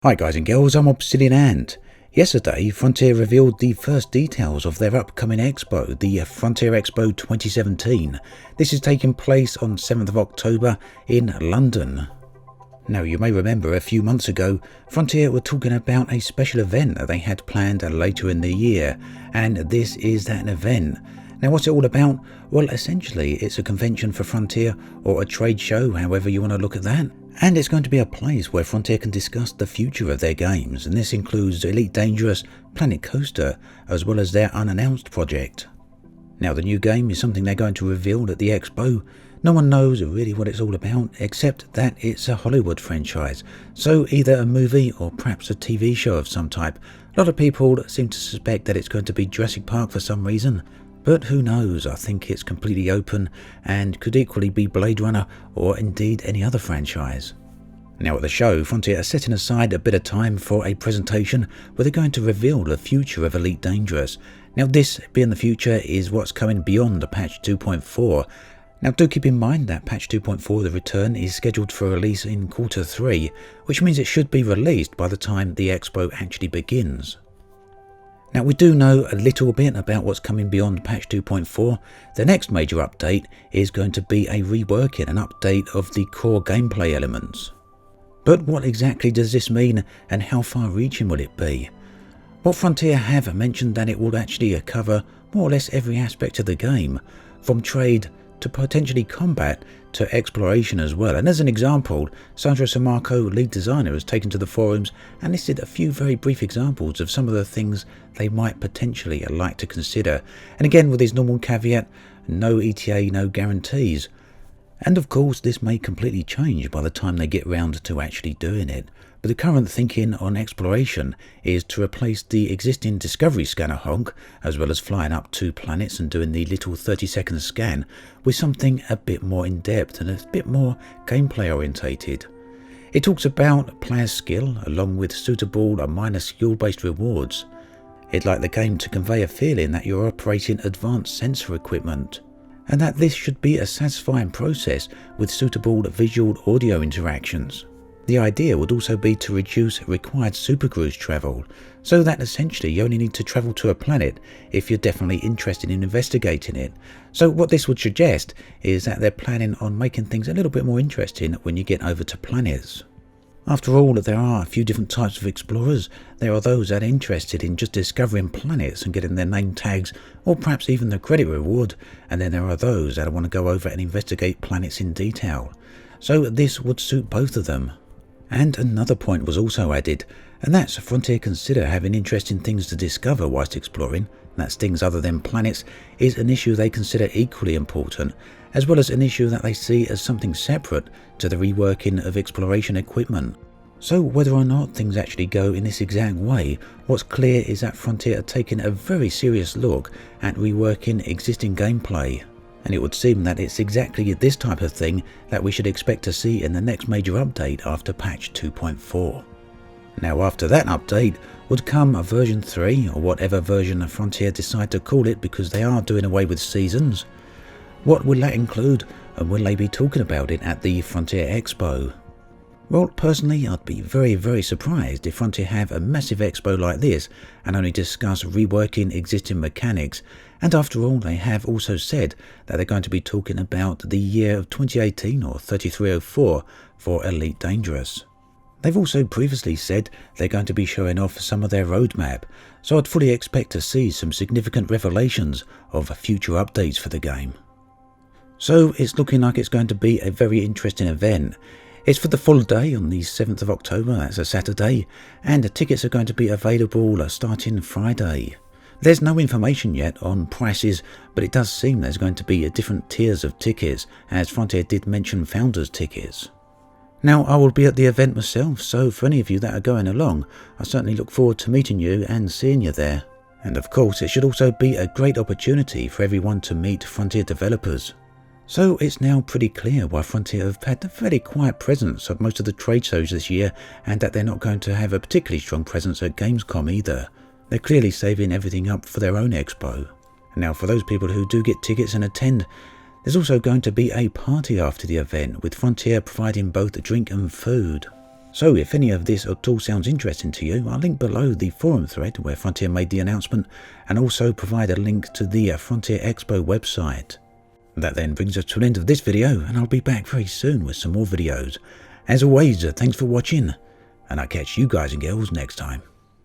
Hi guys and girls, I'm Obsidian Ant. Yesterday, Frontier revealed the first details of their upcoming expo, the Frontier Expo 2017. This is taking place on 7th of October in London. Now you may remember a few months ago, Frontier were talking about a special event that they had planned later in the year, and this is that event. Now what's it all about? Well, essentially it's a convention for Frontier, or a trade show, however you want to look at that. And it's going to be a place where Frontier can discuss the future of their games, and this includes Elite Dangerous, Planet Coaster, as well as their unannounced project. Now the new game is something they're going to reveal at the expo. No one knows really what it's all about, except that it's a Hollywood franchise, so either a movie or perhaps a TV show of some type. A lot of people seem to suspect that it's going to be Jurassic Park for some reason. But who knows, I think it's completely open and could equally be Blade Runner or indeed any other franchise. Now at the show, Frontier are setting aside a bit of time for a presentation where they're going to reveal the future of Elite Dangerous. Now this being the future is what's coming beyond the patch 2.4. Now do keep in mind that patch 2.4, the return, is scheduled for release in Q3, which means it should be released by the time the expo actually begins. Now we do know a little bit about what's coming beyond patch 2.4. The next major update is going to be a reworking, an update of the core gameplay elements. But what exactly does this mean, and how far reaching will it be? Well, Frontier have mentioned that it will actually cover more or less every aspect of the game, from trade to potentially combat to exploration as well. And as an example, Sandra Samarco, lead designer, has taken to the forums and listed a few very brief examples of some of the things they might potentially like to consider. And again, with his normal caveat, no ETA, no guarantees. And of course, this may completely change by the time they get round to actually doing it. But the current thinking on exploration is to replace the existing Discovery Scanner honk, as well as flying up to planets and doing the little 30-second scan, with something a bit more in-depth and a bit more gameplay orientated. It talks about player skill, along with suitable minor skill-based rewards. It'd like the game to convey a feeling that you're operating advanced sensor equipment, and that this should be a satisfying process with suitable visual audio interactions. The idea would also be to reduce required supercruise travel, so that essentially you only need to travel to a planet if you're definitely interested in investigating it. So what this would suggest is that they're planning on making things a little bit more interesting when you get over to planets. After all, there are a few different types of explorers. There are those that are interested in just discovering planets and getting their name tags, or perhaps even the credit reward, and then there are those that want to go over and investigate planets in detail. So this would suit both of them. And another point was also added, and that's Frontier consider having interesting things to discover whilst exploring. That's things other than planets is an issue they consider equally important, as well as an issue that they see as something separate to the reworking of exploration equipment. So whether or not things actually go in this exact way, what's clear is that Frontier are taking a very serious look at reworking existing gameplay. And it would seem that it's exactly this type of thing that we should expect to see in the next major update after patch 2.4. Now after that update would come a version 3, or whatever version Frontier decide to call it, because they are doing away with seasons. What will that include, and will they be talking about it at the Frontier Expo? Well, personally, I'd be very surprised if Frontier have a massive expo like this and only discuss reworking existing mechanics. And after all, they have also said that they're going to be talking about the year of 2018 or 3304 for Elite Dangerous. They've also previously said they're going to be showing off some of their roadmap, so I'd fully expect to see some significant revelations of future updates for the game. So it's looking like it's going to be a very interesting event. It's for the full day on the 7th of October, that's a Saturday, and the tickets are going to be available starting Friday. There's no information yet on prices, but it does seem there's going to be different tiers of tickets, as Frontier did mention founders tickets. Now I will be at the event myself, so for any of you that are going along, I certainly look forward to meeting you and seeing you there. And of course it should also be a great opportunity for everyone to meet Frontier developers. So it's now pretty clear why Frontier have had a fairly quiet presence at most of the trade shows this year, and that they're not going to have a particularly strong presence at Gamescom either. They're clearly saving everything up for their own expo. Now for those people who do get tickets and attend, there's also going to be a party after the event, with Frontier providing both drink and food. So if any of this at all sounds interesting to you, I'll link below the forum thread where Frontier made the announcement, and also provide a link to the Frontier Expo website. That then brings us to the end of this video, and I'll be back very soon with some more videos. As always, thanks for watching, and I'll catch you guys and girls next time.